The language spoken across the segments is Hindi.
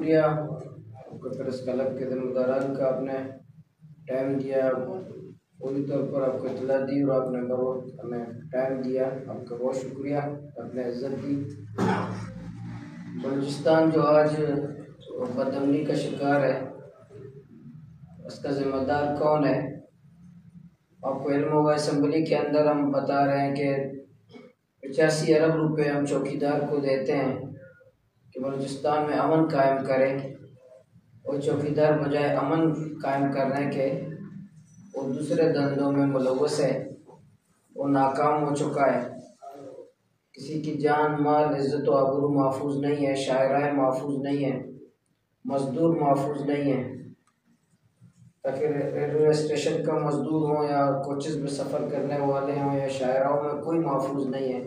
शुक्रिया आपका प्रेस क्लब के ज़िम्मेदारान का आपने टाइम दिया, पूरी तौर पर आपको इत्तला दी और आपने बहुत हमें टाइम दिया, आपका बहुत शुक्रिया, आपने इज़्ज़त दी। बलूचिस्तान जो आज बदअमनी का शिकार है, उसका ज़िम्मेदार कौन है? आपको इल्म होगा, असम्बली के अंदर हम बता रहे हैं कि 85 अरब रुपए हम चौकीदार को देते हैं कि बलूचिस्तान में अमन कायम करें, और चौकीदार बजाय अमन कायम करने के वो दूसरे धंधों में मुलव्वस है, वो नाकाम हो चुका है। किसी की जान माल इज़्ज़त व आबरू महफूज नहीं है, शायराए महफूज नहीं है, मजदूर महफूज नहीं है। ताकि रेलवे स्टेशन का मजदूर हो या कोचेज़ में सफ़र करने वाले हों या शायराओं में कोई महफूज नहीं है।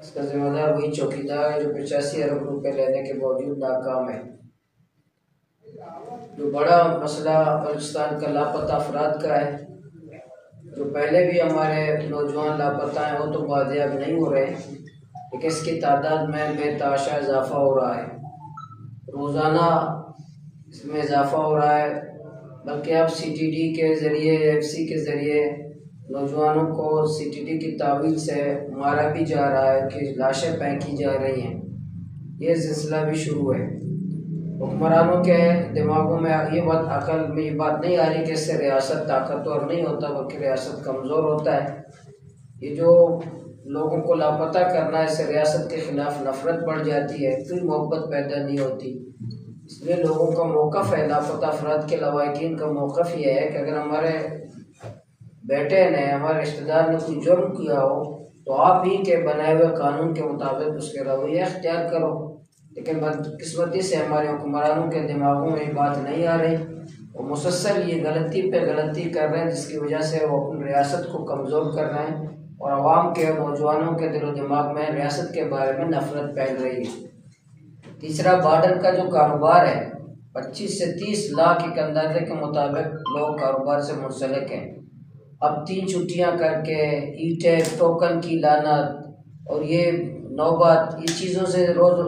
इसका ज़िम्मेदार वही चौकीदार है जो 85 अरब रुपये लेने के बावजूद नाकाम है। जो बड़ा मसला बलूचिस्तान का लापता अफराद का है, जो पहले भी हमारे नौजवान लापता हैं, वो तो बादियाब नहीं हो रहे, लेकिन इसकी तादाद में बेतहाशा इजाफ़ा हो रहा है। रोज़ाना इसमें इजाफ़ा हो रहा है, बल्कि अब CTD के ज़रिए, FC के ज़रिए नौजवानों को CTD की तावीज़ से मारा भी जा रहा है कि लाशें फेंकी जा रही हैं। ये सिलसिला भी शुरू है। हुक्मरानों के दिमागों में ये बात, अकल में ये बात नहीं आ रही कि इससे रियासत ताकतवर नहीं होता, बल्कि रियासत कमज़ोर होता है। ये जो लोगों को लापता करना है, इससे रियासत के ख़िलाफ़ नफ़रत बढ़ जाती है, कोई मोहब्बत पैदा नहीं होती। इसलिए लोगों का मौक़िफ़ है, लापता अफराद के लवाहिकीन का मौक़िफ़ ये है कि अगर हमारे बेटे ने, हमारे रिश्तेदार ने कोई जुर्म किया हो तो आप ही के बनाए हुए कानून के मुताबिक उसके रवैया अख्तियार करो। लेकिन बदकिस्मती से हमारे हुक्मरानों के दिमागों में ये बात नहीं आ रही, वो मुसलसल ये गलती पे गलती कर रहे हैं, जिसकी वजह से वो अपनी रियासत को कमज़ोर कर रहे हैं और आवाम के, नौजवानों के दिलो दिमाग में रियासत के बारे में नफरत फैल रही है। तीसरा, बॉर्डर का जो कारोबार है, 25 से 30 लाख एक अंदाजे के मुताबिक लोग कारोबार से मुंसलिक हैं। अब 3 छुट्टियाँ करके ईंटें, टोकन की लानत और ये नौबत, ये चीज़ों से रोज़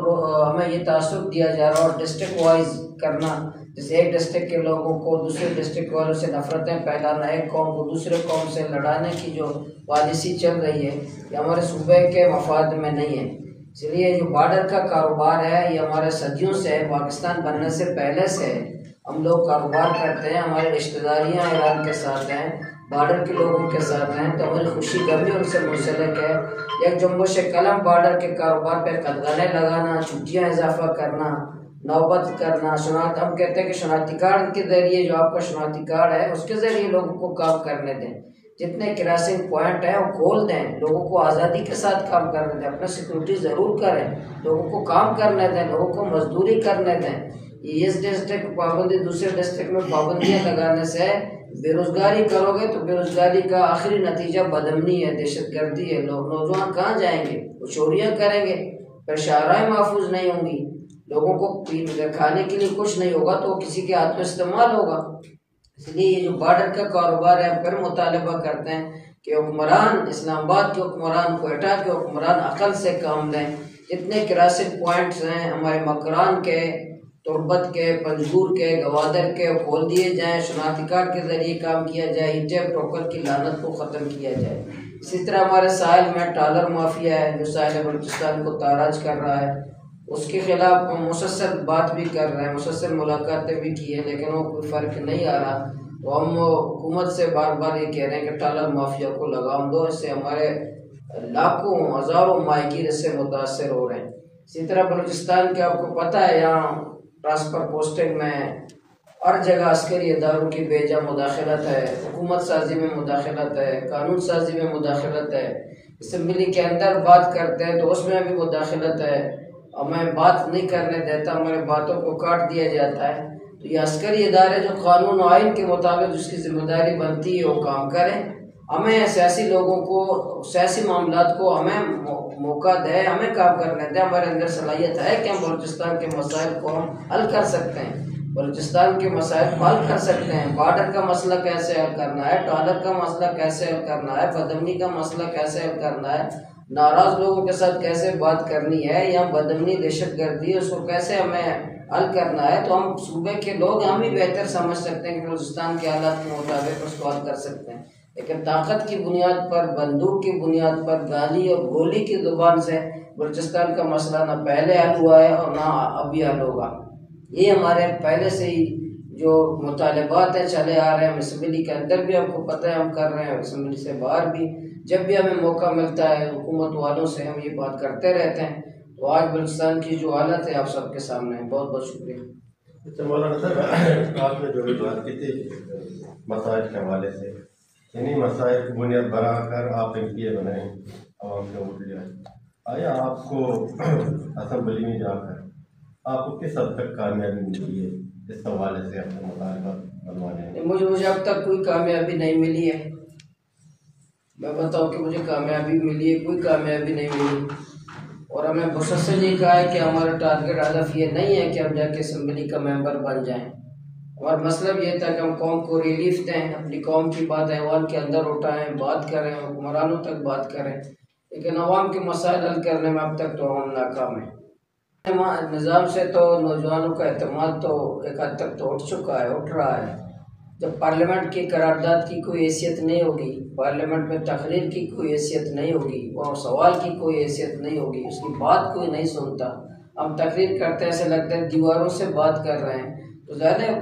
हमें ये तासुब दिया जा रहा है, और डिस्ट्रिक्ट वाइज करना, जैसे एक डिस्ट्रिक्ट के लोगों को दूसरे डिस्ट्रिक्ट वालों से नफरतें फैलाना, एक कौम को दूसरे कौम से लड़ाने की जो पॉलिसी चल रही है, ये हमारे सूबे के मफाद में नहीं है। इसलिए जो बॉर्डर का कारोबार है, ये हमारे सदियों से, पाकिस्तान बनने से पहले से हम लोग कारोबार करते हैं। हमारी रिश्तेदारियाँ ईरान के साथ हैं, बॉर्डर के लोगों के साथ हैं, तो हमारी खुशी गमी उनसे मुंसलिक है। एक जुम्बश कलम बॉर्डर के कारोबार पे कदगने लगाना, छुट्टियाँ इजाफा करना, नौबत करना, शनाख्त, हम कहते हैं कि शनाख्ती कार्ड के ज़रिए, जो आपका शनाख्ती कार्ड है उसके ज़रिए लोगों को काम करने दें। जितने क्रॉसिंग पॉइंट हैं वो खोल दें, लोगों को आज़ादी के साथ काम करने दें, अपना सिक्योरिटी ज़रूर करें, लोगों को काम करने दें, लोगों को मजदूरी करने दें। इस डिस्ट्रिक्ट पाबंदी, दूसरे डिस्ट्रिक्ट में पाबंदियाँ लगाने से बेरोज़गारी करोगे तो बेरोज़गारी का आखिरी नतीजा बदअमनी है, दहशतगर्दी है। लोग, नौजवान कहाँ जाएंगे? वो चोरियाँ करेंगे, फिर शाहराएँ महफूज नहीं होंगी, लोगों को खाने के लिए कुछ नहीं होगा तो किसी के हाथ में इस्तेमाल होगा। इसलिए ये जो बॉर्डर का कारोबार है, फिर मुतालबा करते हैं कि हुक्मरान, इस्लामाबाद के हुक्मरान, क्वेटा के हुक्मरान अकल से काम लें। जितने क्रॉसिंग पॉइंट्स हैं हमारे मकरान के, तुर्बत के, पंजगूर के, गवादर के, खोल दिए जाएँ, शनाख्ती कार्ड के ज़रिए काम किया जाए, ईंटें टोकन की लानत को ख़त्म किया जाए। इसी तरह हमारे साहिल में टालर माफिया है जो साहिल बलूचिस्तान को ताराज कर रहा है, उसके खिलाफ हम मुसलसल बात भी कर रहे हैं, मुसलसल मुलाकातें भी की है, लेकिन वो कोई फ़र्क नहीं आ रहा। तो हम हुकूमत से बार बार ये कह रहे हैं कि टालर माफिया को लगाम दो, इससे हमारे लाखों हज़ारों माहिगीर इससे मुतासर हो रहे हैं। इसी तरह बलूचिस्तान के, आपको पता है, यहाँ ट्रांसफ़र पोस्टिंग में हर जगह अस्करी इदारों की बेजा मुदाखलत है, हुकूमत साजी में मुदाखलत है, कानून साजी में मुदाखलत है। असम्बली के अंदर बात करते हैं तो उसमें भी मुदाखलत है, हमें बात नहीं करने देता, हमारे बातों को काट दिया जाता है। तो ये अस्करी इदारे जो कानून और आइन के मुताबिक जिसकी जिम्मेदारी बनती है वो काम करें। हमें सियासी लोगों को, सियासी मामलात को हमें मौका दे, हमें काम करने दें। हमारे अंदर सलाहियत है कि हम बलूचिस्तान के मसाइल को हम हल कर सकते हैं, बलूचिस्तान के मसाइल को हल कर सकते हैं। बॉर्डर का मसला कैसे हल करना है, टॉलर का मसला कैसे हल करना है, बदअमनी का मसला कैसे हल करना है, नाराज़ लोगों के साथ कैसे बात करनी है, या बदअमनी, दहशतगर्दी, उसको कैसे हमें हल करना है तो हम सूबे के लोग हम ही बेहतर समझ सकते हैं कि बलूचिस्तान के हालात के मुताबिक उसको हल कर सकते हैं। लेकिन ताकत की बुनियाद पर, बंदूक की बुनियाद पर, गाली और गोली की जुबान से बलूचिस्तान का मसला ना पहले हल हुआ है और ना अभी हल होगा। ये हमारे पहले से ही जो मुतालबात हैं चले आ रहे हैं। हम असम्बली के अंदर भी आपको पता है हम कर रहे हैं, असम्बली से बाहर भी जब भी हमें मौका मिलता है हुकूमत वालों से हम ये बात करते रहते हैं। तो आज बलूचिस्तान की जो हालत है आप सबके सामने है। बहुत बहुत शुक्रिया। अच्छा मौलाना साहब, आपने जो भी बात की थी मसाइल के हवाले से, इन्हीं मसाइल की बुनियाद बनाकर आप एमपीए बनाए, आवाम के वोट जाए, आया आपको असम्बली में जाकर आपको किस हद तक कामयाबी मिली है इस हवाले से अपने मुतालबा बनवाने में? मुझे अब तक कोई कामयाबी नहीं मिली है। मैं बताऊं कि मुझे कामयाबी मिली है, कोई कामयाबी नहीं मिली। और हमें मुसलसल ये कहा है कि हमारा टारगेट हदफ ये नहीं है कि हम जाके असम्बली का मेंबर बन जाएं। और मतलब ये था कि हम कौम को रिलीफ दें, अपनी कौम की बात ऐवान के अंदर उठाएं, बात करें, हुक्मरानों तक बात करें। लेकिन अवाम के मसाइल हल करने में अब तक तो हम नाकाम हैं। निज़ाम से तो नौजवानों का एतमाद तो एक हद तक तो उठ रहा है। जब पार्लियामेंट की करारदाद की कोई हैसियत नहीं होगी, पार्लियामेंट में तकरीर की कोई हैसियत नहीं होगी, वहाँ सवाल की कोई हैसियत नहीं होगी, उसकी बात कोई नहीं सुनता, हम तकरीर करते हैं ऐसे लगता है दीवारों से बात कर रहे हैं। तो ज़्यादा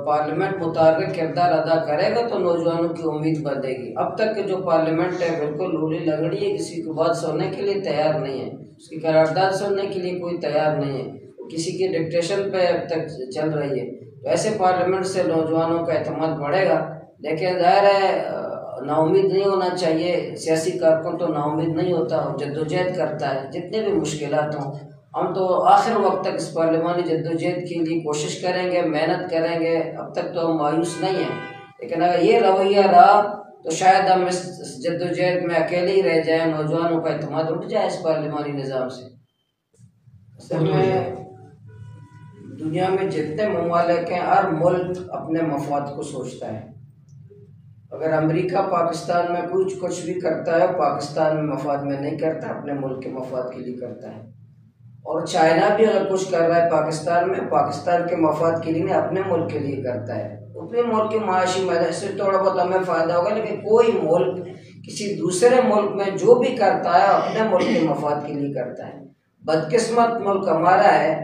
पार्लियामेंट मुताबिक किरदार अदा करेगा तो नौजवानों की उम्मीद बढ़ेगी। अब तक के जो पार्लियामेंट है बिल्कुल लूली लगड़ी है, किसी की बात सुनने के लिए तैयार नहीं है, उसकी करारदाद सुनने के लिए कोई तैयार नहीं है, किसी की डिक्टेशन पे अब तक चल रही है। तो ऐसे पार्लियामेंट से नौजवानों का एतमाद बढ़ेगा। लेकिन ज़ाहिर है नाउमीद नहीं होना चाहिए। सियासी कारकुन तो नाउमीद नहीं होता, जद्दोजहद करता है जितने भी मुश्किलात हों। हम तो आखिर वक्त तक इस पार्लिमानी जद्दोजहद के लिए कोशिश करेंगे, मेहनत करेंगे। अब तक तो हम मायूस नहीं हैं, लेकिन अगर ये रवैया रहा तो शायद हम इस जद्दोजहद में अकेले ही रह जाएं, नौजवानों का एतमाद उठ जाए इस पार्लिमानी निज़ाम से। असल में दुनिया में जितने ममालिक हैं हर मुल्क अपने मफाद को सोचता है। अगर अमेरिका पाकिस्तान में कुछ भी करता है, पाकिस्तान में मफाद में नहीं करता, अपने मुल्क के मफाद के लिए करता है। और चाइना भी अगर कुछ कर रहा है पाकिस्तान में, पाकिस्तान के मफाद के लिए नहीं, अपने मुल्क के लिए करता है। अपने मुल्क के माशी मैदान से थोड़ा बहुत हमें फ़ायदा होगा, लेकिन कोई मुल्क किसी दूसरे मुल्क में जो भी करता है अपने मुल्क के मफाद के लिए करता है। बदकिस्मत मुल्क हमारा है,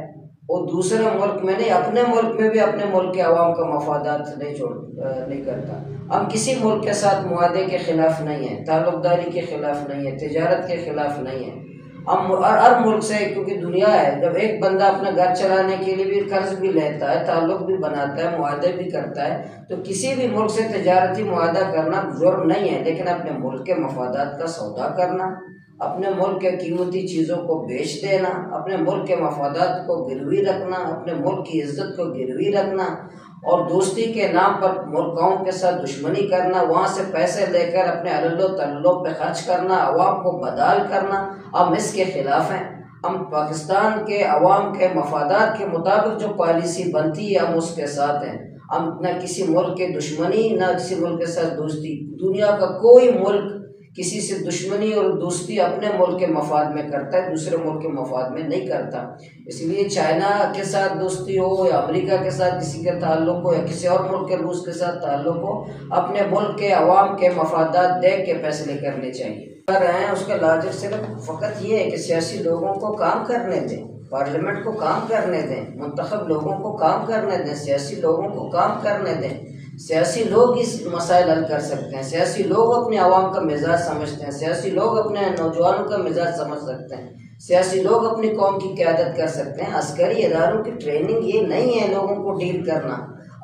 वो दूसरे मुल्क में नहीं, अपने मुल्क में भी अपने मुल्क के अवाम का मफादात नहीं करता। हम किसी मुल्क के साथ मुआहदे के ख़िलाफ़ नहीं है, ताल्लुक़दारी के ख़िलाफ़ नहीं है, तिजारत के ख़िलाफ़ नहीं है। हम हर मुल्क से, क्योंकि दुनिया है, जब एक बंदा अपना घर चलाने के लिए भी कर्ज भी लेता है, ताल्लुक़ भी बनाता है, मुआहदे भी करता है, तो किसी भी मुल्क से तिजारती मुआहदा करना जुर्म नहीं है। लेकिन अपने मुल्क के मफादात का सौदा करना, अपने मुल्क के कीमती चीज़ों को बेच देना, अपने मुल्क के मफादात को गिरवी रखना, अपने मुल्क की इज्जत को गिरवी रखना और दोस्ती के नाम पर मुल्कों के साथ दुश्मनी करना, वहाँ से पैसे लेकर अपने अल्लो तल्लो पे खर्च करना, अवाम को बदहाल करना, हम इसके ख़िलाफ़ हैं। हम पाकिस्तान के अवाम के मफादात के मुताबिक जो पॉलिसी बनती है हम उसके साथ हैं। हम न किसी मुल्क के दुश्मनी, न किसी मुल्क के साथ दोस्ती। दुनिया का कोई मुल्क किसी से दुश्मनी और दोस्ती अपने मुल्क के मफाद में करता है, दूसरे मुल्क के मफाद में नहीं करता। इसलिए चाइना के साथ दोस्ती हो या अमेरिका के साथ किसी के ताल्लुक़ हो या किसी और मुल्क के रूस के साथ ताल्लुक़ हो, अपने मुल्क के अवाम के मफादात देख के फैसले करने चाहिए। कर रहे हैं उसका लाजिक सिर्फ फ़कत ये है कि सियासी लोगों को काम करने दें, पार्लियामेंट को काम करने दें, मुंतखब लोगों को काम करने दें, सियासी लोगों को काम करने दें। सियासी लोग इस मसाइल हल कर सकते हैं, सियासी लोग अपने आवाम का मिजाज समझते हैं, सियासी लोग अपने नौजवानों का मिजाज समझ सकते हैं, सियासी लोग अपनी कौम की क़यादत कर सकते हैं। अस्करी इदारों की ट्रेनिंग ये नहीं है लोगों को डील करना।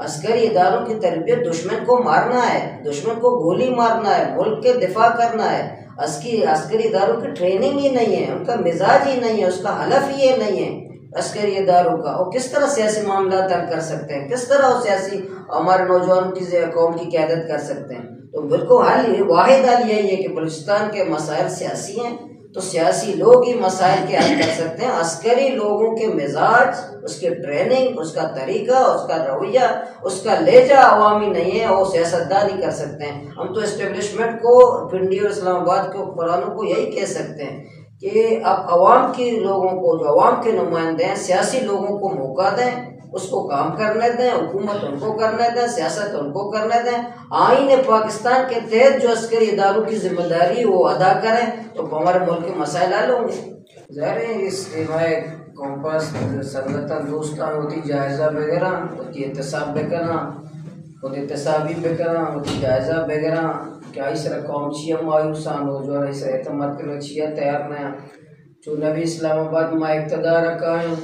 अस्करी इदारों की तरबियत दुश्मन को मारना है, दुश्मन को गोली मारना है, मुल्क के दिफा करना है। अस्करी इदारों की ट्रेनिंग ही नहीं है, उनका मिजाज ही नहीं है, उसका हलफ ही ये नहीं है अस्करी इदारों का। और किस तरह सियासी मामला हल कर सकते हैं, किस तरह वो सियासी हमारे नौजवानों की कौम की क़यादत कर सकते हैं। तो बिल्कुल वाहिद हल यही है कि बलूचिस्तान के मसाइल सियासी हैं, तो सियासी लोग ही मसाइल के हल कर सकते हैं। अस्करी लोगों के मिजाज, उसके ट्रेनिंग, उसका तरीका, उसका रवैया, उसका लहजा अवामी नहीं है, वो सियासतदान ही कर सकते हैं। हम तो इस्टेब्लिशमेंट को, पिंडी और इस्लामाबाद के हुक्मरानों को यही कह सकते हैं कि आप आवाम के लोगों को, जो आवाम के नुमाइंदे हैं, सियासी लोगों को मौका दें, उसको काम करने दें, हुकूमत उनको करने दें, सियासत उनको करने दें। आईन पाकिस्तान के तहत जो अस्करी इदारों की जिम्मेदारी वो अदा करें तो हमारे मुल्क के मसाइल हल होंगे। ज़ाहिर है इस कॉम्पास संगतन दोस्तान होती जायज़ा वगैरह होती एहतसाब बेकना होती एहतसाबी बेकना होती जायज़ा वगैरह क्या इस कौम छिया मायूसान हो जो इस एतमद के छिया तैयार नया जो नबी इस्लामाबाद में इक़्तिदार रखा है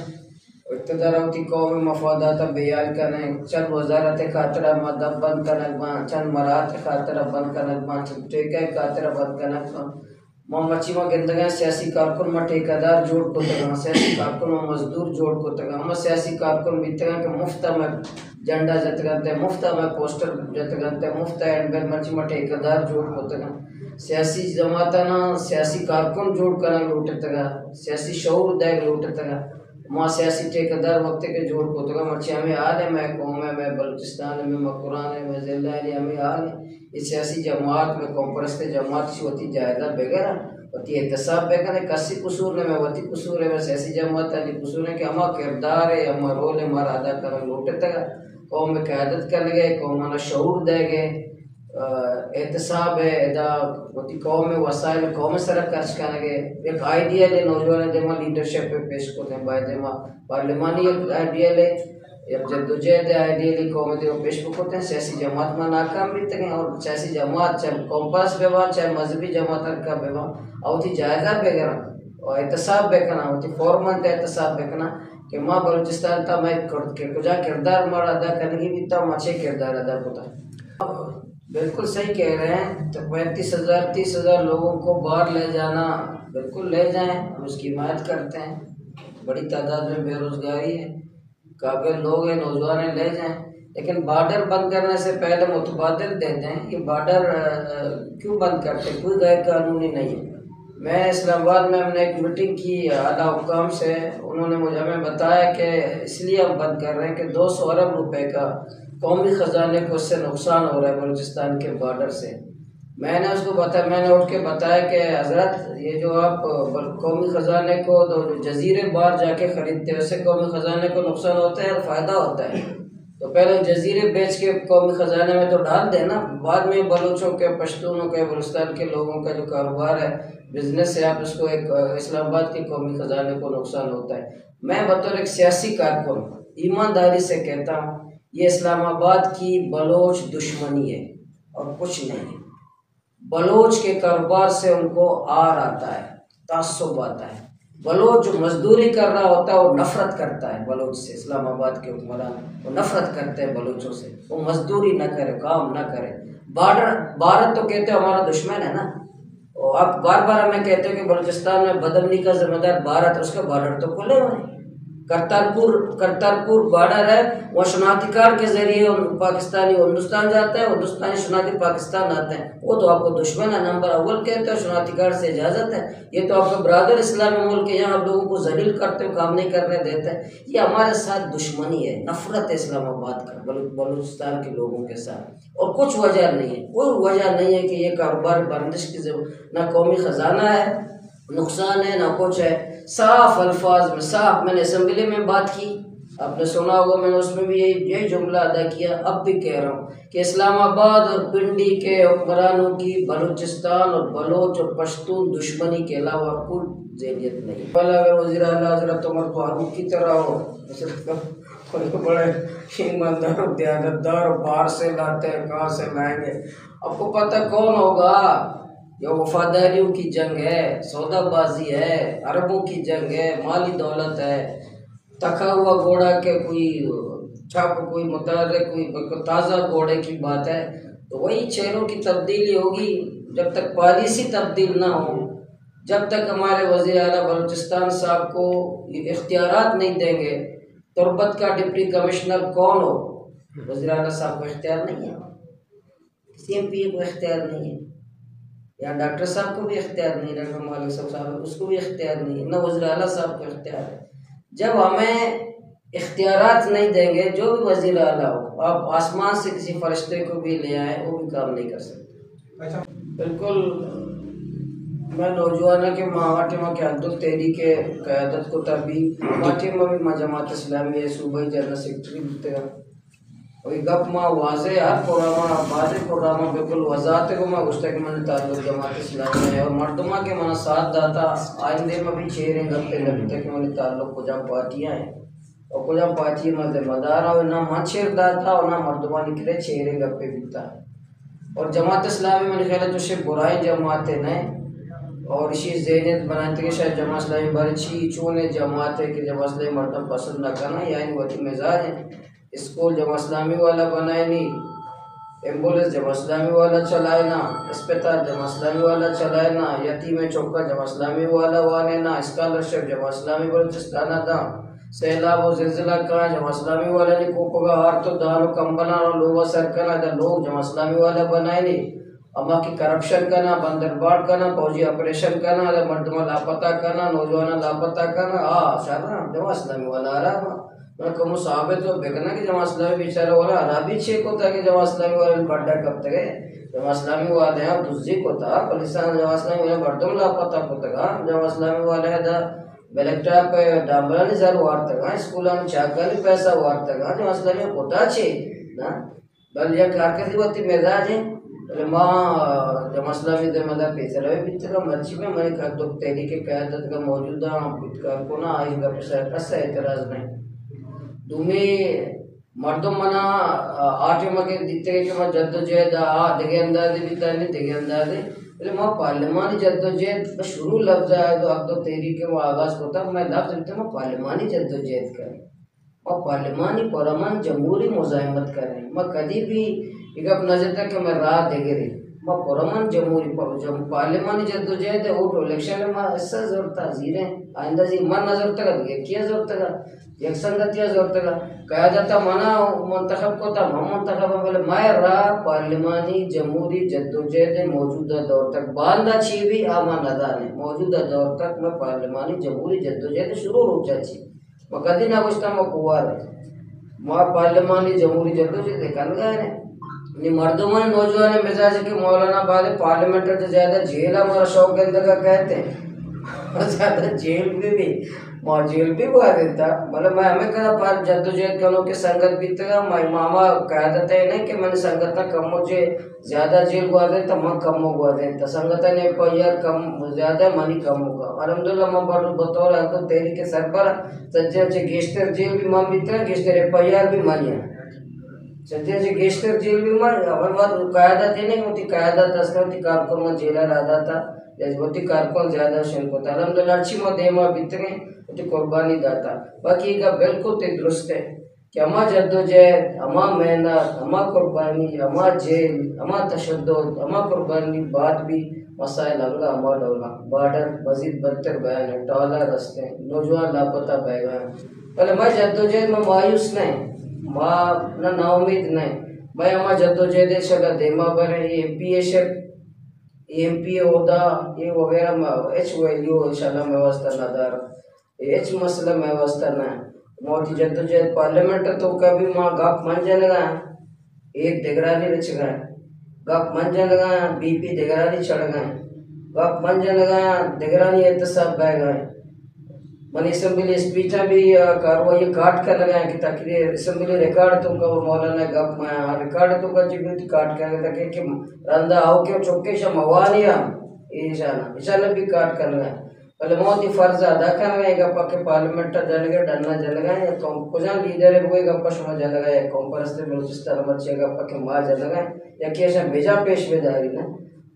इक़्तिदार होती कौम मफादात बयान करें चंद वजारत खातरा मदब बंद करना चंद मरात खातरा बंद करना चंद टेका खातरा बंद करना मच्छी में गिंदगा सियासी कारकुन में ठेकेदार जोड़ को तगा सियासी कारकुन में मजदूर जोड़ को तगा हम सियासी कारकुन बीतगा के मुफ्त में झंडा जतगनते मुफ्त में पोस्टर जतगनते मुफ्त एंड मच्छी में ठेकेदार जोड़ को तगा सियासी जमातना सियासी कारकुन जोड़ कर लूट तगा सियासी शऊर देग लूट तगा माँ सियासी ठेकेदार वक्त के जोड़ को तगा मच्छी हमें हाल है मैं कौम है मैं बलूचिस्तान में मैं कुरान है मैं जिला है हमें हाल है इस सियासी जमात में कॉम्प्रस्त जमात से होती जायदा वगैरह होती एहतसाब वगैरह कसी कसूर ने मैं वती कसूर है मैं सियासी जमात अली कसूर है कि हमारा किरदार है हमारा रोल है हमारा अदा कर लूटे तक कौम में क़यादत कर गए कौम हमारा शऊर दे गए एहतसाब है अदा होती कौम में वसाइल कौम सर खर्च करेंगे एक आइडियल है नौजवान जमा लीडरशिप पे पेश करते हैं बाय जमा पार्लिमानी एक आइडियल है जद्दोजहद आइडियली कौम पेश करते हैं सियासी जमात में नाकाम भी तक और सियासी जमात चाहे कॉम्पास व्यवहार चाहे मजहबी जमात का व्यवहार और थी जायजा बेगना और एहतसाब बेकना होती फॉर्मन एहतसाब बेकना कि माँ बलूचिस्तान था मैं कुजा किरदार मारा अदा करने की भी तब अच्छे किरदार अदा होता बिल्कुल सही कह रहे हैं। तो 35,000 30,000 लोगों को बाहर ले जाना बिल्कुल ले जाएं हम उसकी हिमायत करते हैं। बड़ी तादाद में बेरोजगारी है काबिल लोग हैं नौजवान हैं ले जाएं लेकिन बॉर्डर बंद करने से पहले मुतबादिल देते हैं कि बॉर्डर क्यों बंद करते कोई गैर कानूनी नहीं है। मैं इस्लामाबाद में हमने एक मीटिंग की आला हुकाम से उन्होंने मुझे हमें बताया कि इसलिए हम बंद कर रहे हैं कि 200 अरब रुपए का कौमी ख़जाने को उससे नुकसान हो रहा है बलूचिस्तान के बॉर्डर से। मैंने उसको बताया मैंने उठ के बताया कि हज़रत ये जो आप कौमी ख़जाने को तो जजीरे बाहर जाके ख़रीदते हैं उससे कौमी ख़जाने को नुकसान होता है और फ़ायदा होता है तो पहले जजीरे बेच के कौमी ख़जाने में तो डाल देना बाद में बलूचों के पश्तूनों के बलूचिस्तान के लोगों का जो कारोबार है बिजनेस है आप उसको एक इस्लामाबाद के कौमी ख़जाने को नुकसान होता है। मैं बतौर एक सियासी कारकुन ईमानदारी से कहता हूँ ये इस्लामाबाद की बलोच दुश्मनी है और कुछ नहीं है। बलोच के कारोबार से उनको आर आता है तासुब आता है। बलोच जो मजदूरी कर रहा होता है वो नफरत करता है बलोच से। इस्लामाबाद के हुक्मरान वो नफरत करते हैं बलोचों से वो मजदूरी न करे काम न करे। भारत तो कहते हो हमारा दुश्मन है ना और आप बार बार हमें कहते हो कि बलूचिस्तान में बदमनी का जिम्मेदार भारत उसका बॉर्डर तो खुले हुए हैं। करतारपुर बॉर्डर है वो शनाख्ती कार्ड के जरिए पाकिस्तानी हिंदुस्तान जाता है हिंदुस्तानी शनाख्ती पाकिस्तान आते हैं वो तो आपको दुश्मन है नंबर अव्वल कहते हो शनाख्ती कार्ड से इजाज़त है। ये तो आपका ब्रादर इस्लामी मुल्क है यहाँ आप लोगों को जलील करते हो काम नहीं करने देते हैं। ये हमारे साथ दुश्मनी है नफरत है इस्लामाबाद का बलूचिस्तान के लोगों के साथ और कुछ वजह नहीं है कोई वजह नहीं है कि ये कारोबार बंदिश की ना कौमी ख़जाना है नुकसान है ना कुछ है। साफ अल्फाज में साफ मैंने असम्बली में बात की आपने सुना होगा मैंने उसमें भी यही जुमला अदा किया अब भी कह रहा हूँ कि इस्लामाबाद और पिंडी के हुक्मरानों की बलूचिस्तान और बलोच और पश्तून दुश्मनी के अलावा कोई ज़हनियत नहीं। पहले अगर वज़ीर आला हज़रत उमर फारूक की तरह हो बड़े ईमानदार दयानतदार और बाहर से लाते हैं कहाँ से लाएंगे आपको पता कौन होगा। यह वफादारियों की जंग है सौदाबाजी है अरबों की जंग है माली दौलत है तखा हुआ घोड़ा के कोई छाप कोई मुतारे कोई ताज़ा घोड़े की बात है तो वही चेहरों की तब्दीली होगी जब तक पॉलिसी तब्दील ना हो जब तक हमारे वज़ीर आला बलूचिस्तान साहब को इख्तियारात नहीं देंगे। तुरबत का डिप्टी कमिश्नर कौन हो वज़ीर आला साहब को इख्तियार नहीं है CMPA को इख्तियार नहीं है या डॉक्टर साहब को भी इख्तियार नहीं डॉक्टर मालिक साहब उसको भी इख्तियार नहीं है न वज़ीर आला साहब को इख्तियार है। जब हमें इख्तियारात नहीं देंगे जो भी वज़ीर आला हो आप आसमान से किसी फरिश्ते को भी ले आए वो भी काम नहीं कर सकते। बिल्कुल मैं नौजवानों के माहवाटिमा के अब्दुल तेरी के क़यादत को तभी माटिमा भी जमात इस्लामी सूबाई जनरल सेक्रेटरी बितगा वही गप माँ वाजे हर प्रोग्रामा वाजे प्रोग्रामा बिल्कुल वजाते को मैं गुस्ते के मैंने ताल्लुक जमात इस्लामी है और मर्दमा के मना साथ दाता आइंदे में भी चेहरे गप पे लगते के मैंने ताल्लुक को जब पार्टियाँ हैं और को जब पार्टी में जिम्मेदार और ना मंशेर दाता और ना मर्दमा निकले चेहरे गप पे बिकता है और जमात इस्लामी मैंने ख्याल जो से बुराई जमाते नहीं और इसी ज़हनियत बनाते कि शायद जमात इस्लामी बरछी चूने जमात है कि जमात इस्लामी मर्दम पसंद न करना यानी वही मिजाज है। स्कूल जमात इस्लामी वाला बनाए नहीं, एम्बुलेंस जमात इस्लामी वाला चलाए ना, अस्पताल जमात इस्लामी वाला चलाए ना, यतीम चौका जमात इस्लामी वाला वाने ना, स्कॉलरशिप जमात इस्लामी बलूचिस्तान दा, सैलाब और ज़िलज़िला का जमात इस्लामी वाला ने कोपगा हार तो दारो कंबना और लोग सरकना दा लोग जमात इस्लामी वाला बनाए नहीं। अम्मा की करप्शन करना, बंदरबाड़ करना, फौजी ऑपरेशन करना, मर्दमा लापता करना, नौजवान लापता करना, शाना जमात इस्लामी वाला आ रहा मैं कहूँ साबित तो बेकना कि जमात इस्लामी बेचारा वाला अराबी छेक होता कि जमात इस्लामी वाले बड्डा कब तक है जमात इस्लामी वाले हैं दुजी को था पलिस्तान जमात इस्लामी वाले बर्दम लापता को तक जमात इस्लामी वाले है दा बेलेक्टा पे डांबरानी जर वार तक स्कूल में चाकानी पैसा वार तक जमात इस्लामी कोटा छे ना बल या कारकर्दी होती मिजाज है माँ जमात इस्लामी दे मदा पैसा रहे बिचरा मर्ची में मैंने कहा तो तहरीक क़यादत का मौजूदा बिटकार को ना आएगा पैसा ऐसा एतराज़ नहीं तुम्हें मर्दों मना आटे मके दिते के मैं जद्दोजहद दिगे अंदाज़े बिता नहीं दिगे अंदाज़े એટલે मैं पार्लिमानी जद्दोजहद शुरू लफ्ज़ आया तो अब तो तेरी के वो आगाज़ होता मैं लफ्ज़ देते मैं पार्लिमानी जद्दोजहद करें और पार्लिमानी परमान जमहूरी मुज़ाहिमत करें मैं कभी भी एक अब नज़र तक मैं राह देगे रही मैं परमान जमहूरी पार्लिमानी जद्दोजहद है वो इलेक्शन में ऐसा ज़रूरत हाजिर है आइंदा जी मन नज़र तक क्या ज़रूरत है एक संगतिया ज़रूरत है क़यादत मना मंतखब को था मंतखब बोले मैं राह पार्लिमानी जमहूरी जद्दोजहद मौजूदा दौर तक बांधा छी भी आमा नदान है मौजूदा दौर तक मैं पार्लिमानी जमहूरी जद्दोजहद शुरू हो जाती मैं कभी ना कुछ मैं कुआर है मैं पार्लिमानी जमहूरी जद्दोजहद कन गए ने मर्दों नौजवान मिजाज के मौलाना बाद पार्लियामेंट से ज़्यादा जेल हमारा शौक के अंदर का कहते हैं ज़्यादा जेल भी माँ जेल भी बुआ देता मतलब मैं हमें कहा पर जद्दोजहद करो कि संगत बीतेगा मामा क़यादत है नहीं कि मैंने संगत ना कम मुझे ज़्यादा जेल गुआ देता मैं कम गुआ देता संगत ने पैर कम ज़्यादा मनी कम होगा अलहमदुलिल्लाह मैं बतौर तो तेरी के सर पर सच्चे अच्छे गेस्टर जेल भी माम बीतना गेस्टर पैर भी मानिया सच्चे अच्छे गेस्टर जेल भी मान और बात क़यादत है नहीं होती क़यादत असर होती कारकुन में जेला रहा था जज्बती कारकुन ज़्यादा शेन होता अलहमदुलिल्लाह अच्छी मत देमा बीतने तो कुर्बानी दाता बाकी का बिल्कुल ते दुरुस्त है कि अमा जद्दोजहद अमा मेहनत अमा कुर्बानी अमा जेल अमा तशद्दुद अमा कुर्बानी बाद भी मसाइल अगला अमा डोला बॉर्डर मजीद बदतर बयान है टॉला रस्ते नौजवान लापता बैगा पहले मैं जद्दोजहद में मायूस नहीं माँ ना नाउमीद नहीं मैं अमा जद्दोजहद शला देमा बने एमपी होता ये वगैरह में एच वैल्यू इंशाल्लाह व्यवस्था नदार एच मसला व्यवस्था न मोदी जद्दोजहद पार्लियामेंट तो कभी माँ गप मंजन लगा एक दिगरानी रिच गए गप मंजन लगा बीपी दिगरानी चढ़ गए गप मंजन लगा दिगरानी एहतसाब बह गए मन असम्बली स्पीचा भी कार्रवाई काट कर लगाए कि तकरीर असम्बली रिकॉर्ड तो का मौलाना गप में रिकॉर्ड तो का जिबी काट कर ताकि कि रंदा आओ के चौके से मवानिया ईशाना भी काट कर लगाए पहले मोदी फर्ज अदा कर रहे हैं पक्के पार्लियामेंट जल गए डरना जल गए कुछ लीडर है कोई गप्पा शुमा जल गए कॉम्परस से बलूचिस्तान बच्चे गप्पा के माँ जल गए या कैसा भेजा पेश बेदारी ने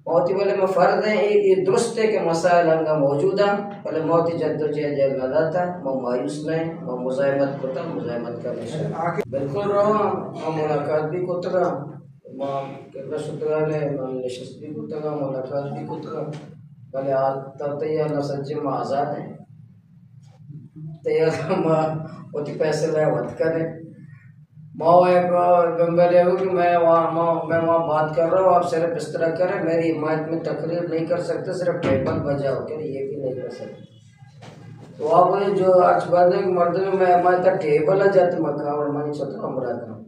मोती बोले मैं फर्ज है ये दुरुस्त है कि मसाइल हंगा मौजूदा पहले मोती जद्दोजहद जेल में जाता मैं मायूस नहीं मैं मुज़ाहिमत होता मुज़ाहिमत करने बिल्कुल रहो मैं मुलाकात भी कोतगा मैं कितना शुक्र है मैं नशिस्त भी कोतगा मुलाकात भी कोतगा पहले तब तैयार न सच्चे में आज़ाद हैं तैयार होती पैसे ले वत करें माँ एक गंभीर है कि मैं वहाँ बात कर रहा हूँ आप सिर्फ इस तरह करें मेरी हिमायत में तकरीर नहीं कर सकते सिर्फ टेबल बजाओ के ये भी नहीं कर सकते तो आप जो आज बंदे मर्द में मैं हमारे तक टेबल आ जाते मक्का और मानी छोटा अमरा का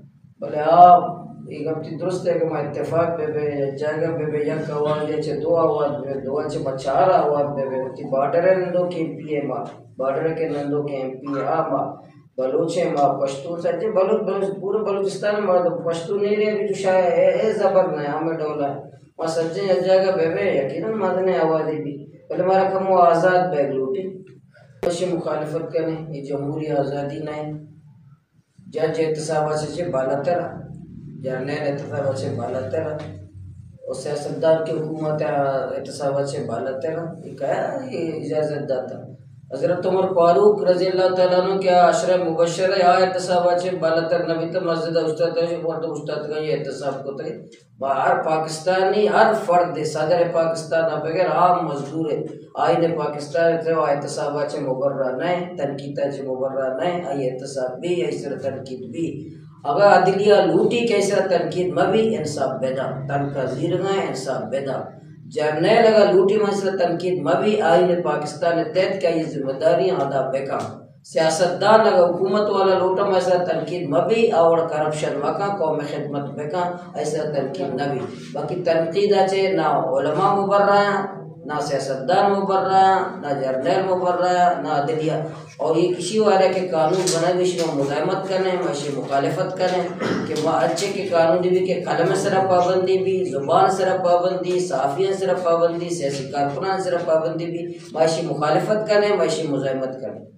बोले आप एक हफ्ते दुरुस्त है कि मैं इत्तेफाक पे जगह पे यक आवाज ये दो आवाज पे दो अच्छे चार आवाज पे ती बॉर्डर नंदो के एमपी है मां बॉर्डर के नंदो के एमपी है आ मां बलूच है मां पश्तून सच्चे बलूच पूरे बलूचिस्तान में तो पश्तून नहीं रहे भी तो शायद ए जबर ना हमें डोला मां सच्चे जगह पे यकीनन मदने आवाज भी पहले हमारा कम आज़ाद बैग लूटी अच्छी मुखालिफत करें ये जमहूरी आज़ादी ना है जज एहतसाबाचे बालातर जर्नल एहतसाबाचे बालातर और सियासतदान की हुकूमत एहतसाबाचे बालातर ये इजाज़त दाता हज़रत उमर फारूक रज़ी अल्लाह तआला अन्हु क्या अशरा मुबशर या एहतसाबाचे बालातर नबी तो मस्जिद उस्ताद है जो उस्ताद का ये एहतसाब को तय हर पाकिस्तानी हर फर्द सदर पाकिस्तान बगैर आम मजदूर आईने पाकिस्तान थे एहतसाबाचे मुबर्रा नहीं तनकीदाचे मुबर्रा नहीं आई एहतसाब भी ऐसा तनकीद भी अगर अदलिया लूटी कैसा तनकीद में भी इंसाफ बेदा तनका जीरगा इंसाफ बेदा जर्नल अगर लूटी मसला तनकीद में भी आईने पाकिस्तान तहत का ये जिम्मेदारी अदा बेका सियासतदान अगर हुकूमत वाला लूटा मसला तनकीद में भी और करप्शन मका कौम खिदमत बेका ऐसा तनकीद न भी बाकी तनकीद अच्छे ना उलमा मुबर्रा ना सियासतदान मुबर्रा ना जर्नल मुबर्रा ना अदलिया और ये किसी वाले के कानून बनाए इसमें मुजामत करें वैसे मुखालिफत करें कि अच्छे के कानून भी के कलम सिर्फ पाबंदी भी ज़ुबान सिर्फ पाबंदी साफियाँ सिर्फ पाबंदी सियासी कारकुनान सिर्फ पाबंदी भी वैसे मुखालिफत करें वैसे मुजामत करें।